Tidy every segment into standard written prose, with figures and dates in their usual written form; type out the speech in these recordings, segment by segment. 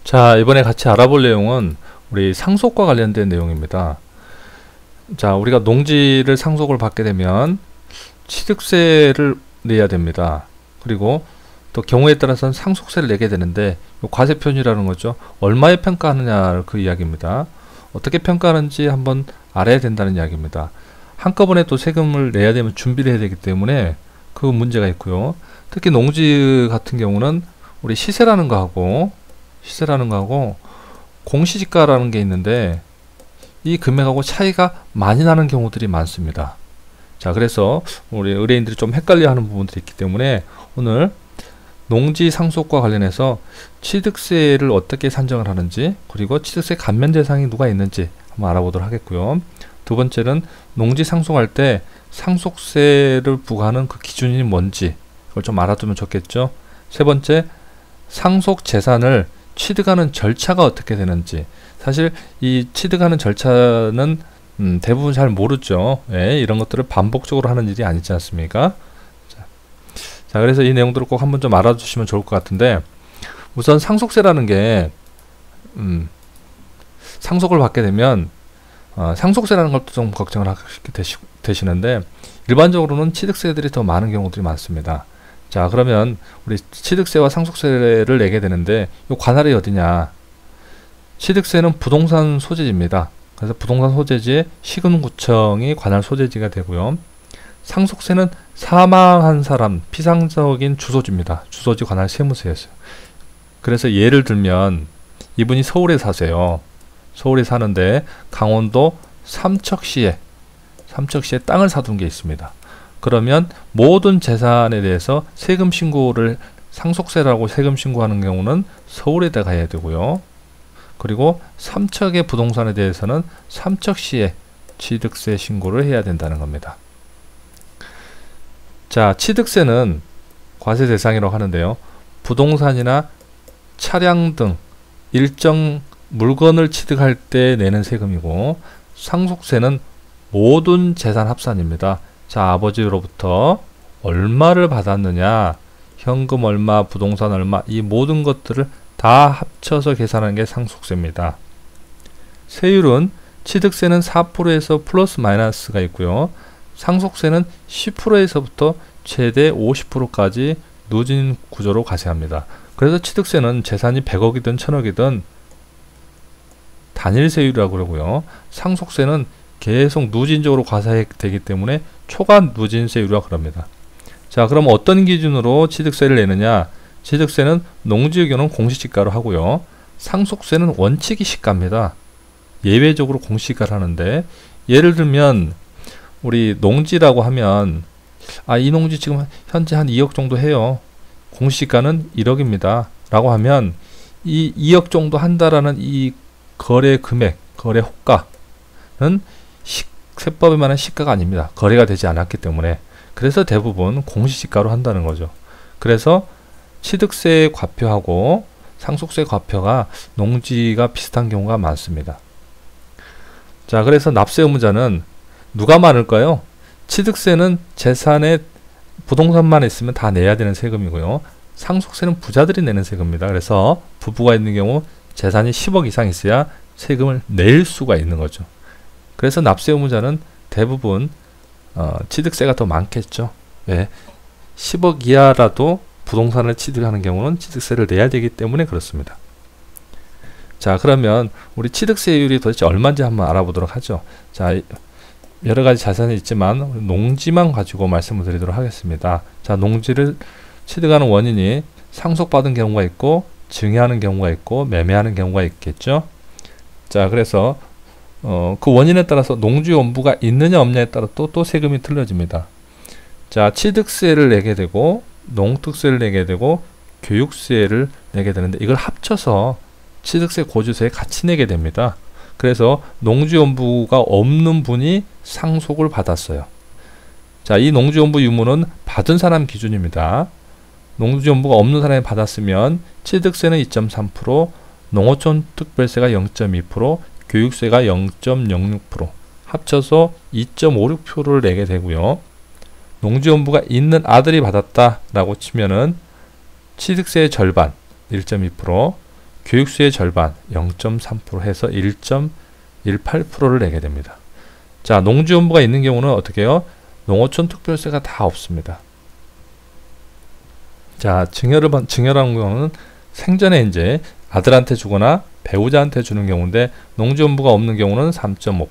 자, 이번에 같이 알아볼 내용은 우리 상속과 관련된 내용입니다. 자, 우리가 농지를 상속을 받게 되면 취득세를 내야 됩니다. 그리고 또 경우에 따라서는 상속세를 내게 되는데, 요 과세표준이라는 거죠. 얼마에 평가하느냐 그 이야기입니다. 어떻게 평가하는지 한번 알아야 된다는 이야기입니다. 한꺼번에 또 세금을 내야 되면 준비를 해야 되기 때문에 그 문제가 있고요. 특히 농지 같은 경우는 우리 시세라는 거하고 공시지가라는 게 있는데, 이 금액하고 차이가 많이 나는 경우들이 많습니다. 자, 그래서 우리 의뢰인들이 좀 헷갈려하는 부분들이 있기 때문에 오늘 농지 상속과 관련해서 취득세를 어떻게 산정을 하는지, 그리고 취득세 감면 대상이 누가 있는지 한번 알아보도록 하겠고요. 두 번째는 농지 상속할 때 상속세를 부과하는 그 기준이 뭔지 그걸 좀 알아두면 좋겠죠. 세 번째, 상속 재산을 취득하는 절차가 어떻게 되는지. 사실 이 취득하는 절차는 대부분 잘 모르죠. 예, 이런 것들을 반복적으로 하는 일이 아니지 않습니까? 자, 그래서 이 내용들을 꼭 한번 좀 알아주시면 좋을 것 같은데, 우선 상속세라는 게 상속을 받게 되면 상속세라는 것도 좀 걱정을 하게 되시는데, 일반적으로는 취득세들이 더 많은 경우들이 많습니다. 자, 그러면 우리 취득세와 상속세를 내게 되는데, 이 관할이 어디냐? 취득세는 부동산 소재지입니다. 그래서 부동산 소재지에 시군구청이 관할 소재지가 되고요. 상속세는 사망한 사람 피상적인 주소지입니다. 주소지 관할 세무서였어요. 그래서 예를 들면 이분이 서울에 사세요. 서울에 사는데 강원도 삼척시에 땅을 사둔 게 있습니다. 그러면 모든 재산에 대해서 세금 신고를, 상속세라고 세금 신고하는 경우는 서울에다가 해야 되고요. 그리고 삼척의 부동산에 대해서는 삼척시에 취득세 신고를 해야 된다는 겁니다. 자, 취득세는 과세 대상이라고 하는데요. 부동산이나 차량 등 일정 물건을 취득할 때 내는 세금이고, 상속세는 모든 재산 합산입니다. 자, 아버지로부터 얼마를 받았느냐, 현금 얼마, 부동산 얼마, 이 모든 것들을 다 합쳐서 계산하는 게 상속세입니다. 세율은 취득세는 4%에서 플러스 마이너스가 있고요. 상속세는 10%에서부터 최대 50%까지 누진 구조로 과세합니다. 그래서 취득세는 재산이 100억이든 1000억이든 단일 세율이라고 그러고요. 상속세는 계속 누진적으로 과세되기 때문에 초과 누진세율이라고 그럽니다. 자, 그럼 어떤 기준으로 취득세를 내느냐? 취득세는 농지의 경우는 공시지가로 하고요. 상속세는 원칙이 시가입니다. 예외적으로 공시지가를 하는데, 예를 들면 우리 농지라고 하면 이 농지 지금 현재 한 2억 정도 해요. 공시지가는 1억입니다. 라고 하면 이 2억 정도 한다라는 이 거래 금액, 거래 호가는 세법에 관한 시가가 아닙니다. 거래가 되지 않았기 때문에. 그래서 대부분 공시지가로 한다는 거죠. 그래서 취득세 과표하고 상속세 과표가 농지가 비슷한 경우가 많습니다. 자, 그래서 납세 의무자는 누가 많을까요? 취득세는 재산에 부동산만 있으면 다 내야 되는 세금이고요. 상속세는 부자들이 내는 세금입니다. 그래서 부부가 있는 경우 재산이 10억 이상 있어야 세금을 낼 수가 있는 거죠. 그래서 납세 의무자는 대부분 취득세가 더 많겠죠. 왜? 10억 이하라도 부동산을 취득하는 경우는 취득세를 내야 되기 때문에 그렇습니다. 자, 그러면 우리 취득세율이 도대체 얼마인지 한번 알아보도록 하죠. 자, 여러가지 자산이 있지만 농지만 가지고 말씀을 드리도록 하겠습니다. 자, 농지를 취득하는 원인이 상속받은 경우가 있고, 증여하는 경우가 있고, 매매하는 경우가 있겠죠. 자, 그래서 그 원인에 따라서 농지 원부가 있느냐 없느냐에 따라 또 세금이 틀려집니다. 자, 취득세를 내게 되고, 농특세를 내게 되고, 교육세를 내게 되는데, 이걸 합쳐서 취득세 고지서에 같이 내게 됩니다. 그래서 농지원부가 없는 분이 상속을 받았어요. 자, 이 농지원부 유무는 받은 사람 기준입니다. 농지원부가 없는 사람이 받았으면 취득세는 2.3%, 농어촌 특별세가 0.2%, 교육세가 0.06%, 합쳐서 2.56%를 내게 되고요. 농지원부가 있는 아들이 받았다라고 치면은 취득세의 절반 1.2%, 교육수의 절반 0.3% 해서 1.18%를 내게 됩니다. 자, 농지연부가 있는 경우는 어떻게 해요? 농어촌 특별세가 다 없습니다. 자, 증여라는 경우는 생전에 이제 아들한테 주거나 배우자한테 주는 경우인데, 농지연부가 없는 경우는 3.5%,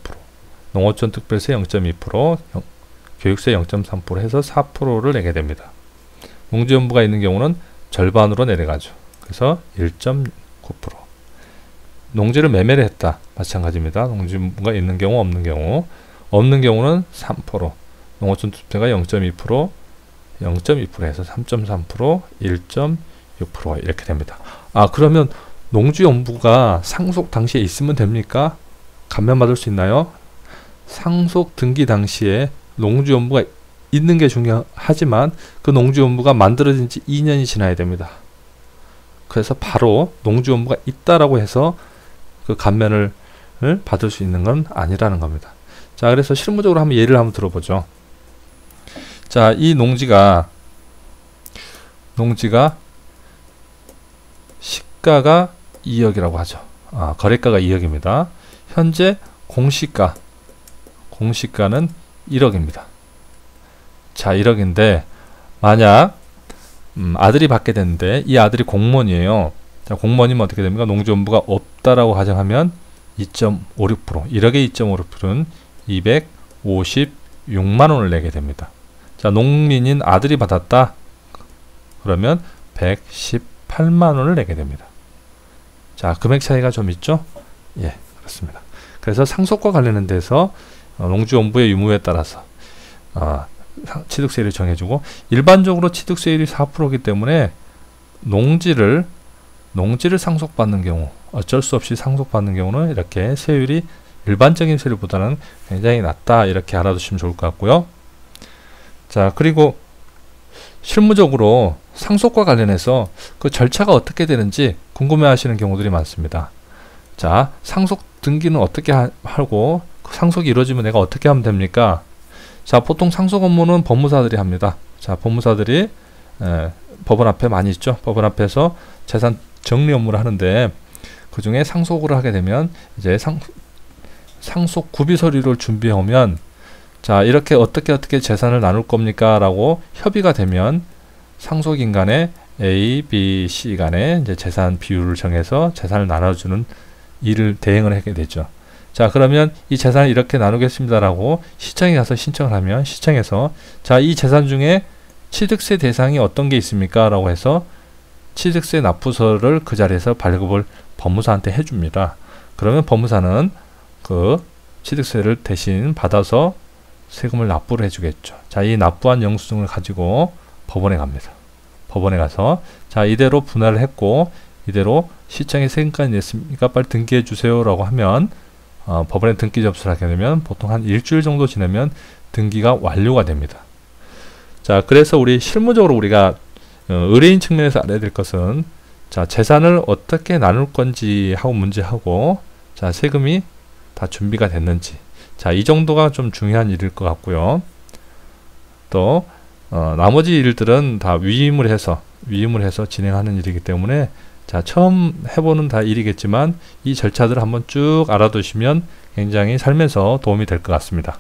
농어촌 특별세 0.2%, 교육세 0.3% 해서 4%를 내게 됩니다. 농지연부가 있는 경우는 절반으로 내려가죠. 그래서 1.9%. 농지를 매매를 했다. 마찬가지입니다. 농지연부가 있는 경우, 없는 경우. 없는 경우는 3%, 농어촌 특별세가 0.2%, 0.2% 해서 3.3%, 1.6% 이렇게 됩니다. 아, 그러면 농지연부가 상속 당시에 있으면 됩니까? 감면받을 수 있나요? 상속 등기 당시에 농지연부가 있는 게 중요하지만 그 농지연부가 만들어진 지 2년이 지나야 됩니다. 그래서 바로 농지연부가 있다라고 해서 그 감면을 받을 수 있는 건 아니라는 겁니다. 자, 그래서 실무적으로 한번 예를 한번 들어보죠. 자, 이 농지가 시가가 2억이라고 하죠. 거래가가 2억입니다. 현재 공시가는 1억입니다. 자, 1억인데 만약 아들이 받게 되는데 이 아들이 공무원이에요. 자, 공무원이면 어떻게 됩니까? 농지연부가 없다라고 가정하면 2.56%, 1억의 2.56%는 256만원을 내게 됩니다. 자, 농민인 아들이 받았다. 그러면 118만원을 내게 됩니다. 자, 금액 차이가 좀 있죠? 예, 그렇습니다. 그래서 상속과 관련된 데서 농지연부의 유무에 따라서 취득세율을 정해주고, 일반적으로 취득세율이 4%이기 때문에 농지를 상속받는 경우, 어쩔 수 없이 상속받는 경우는 이렇게 세율이 일반적인 세율보다는 굉장히 낮다, 이렇게 알아두시면 좋을 것 같고요. 자, 그리고 실무적으로 상속과 관련해서 그 절차가 어떻게 되는지 궁금해 하시는 경우들이 많습니다. 자, 상속 등기는 어떻게 하고 상속이 이루어지면 내가 어떻게 하면 됩니까? 자, 보통 상속 업무는 법무사들이 합니다. 자, 법무사들이 법원 앞에 많이 있죠. 법원 앞에서 재산 정리 업무를 하는데, 그 중에 상속을 하게 되면 이제 상속 구비 서류를 준비해 오면, 자, 이렇게 어떻게 재산을 나눌 겁니까? 라고 협의가 되면 상속인 간에 A, B, C 간에 이제 재산 비율을 정해서 재산을 나눠주는 일을 대행을 하게 되죠. 자, 그러면 이 재산을 이렇게 나누겠습니다라고 시청에 가서 신청을 하면 시청에서 자, 이 재산 중에 취득세 대상이 어떤 게 있습니까? 라고 해서 취득세 납부서를 그 자리에서 발급을 법무사한테 해줍니다. 그러면 법무사는 그 취득세를 대신 받아서 세금을 납부를 해주겠죠. 자, 이 납부한 영수증을 가지고 법원에 갑니다. 법원에 가서 자, 이대로 분할을 했고 이대로 시청에 세금까지 냈으니까 빨리 등기해 주세요 라고 하면 법원에 등기 접수를 하게 되면 보통 한 일주일 정도 지나면 등기가 완료가 됩니다. 자, 그래서 우리 실무적으로 우리가 의뢰인 측면에서 알아야 될 것은 자, 재산을 어떻게 나눌 건지 하고 문제하고 자, 세금이 다 준비가 됐는지, 자, 이 정도가 좀 중요한 일일 것 같고요. 또 나머지 일들은 다 위임을 해서 진행하는 일이기 때문에 자, 처음 해보는 다 일이겠지만 이 절차들을 한번 쭉 알아두시면 굉장히 삶에서 도움이 될 것 같습니다.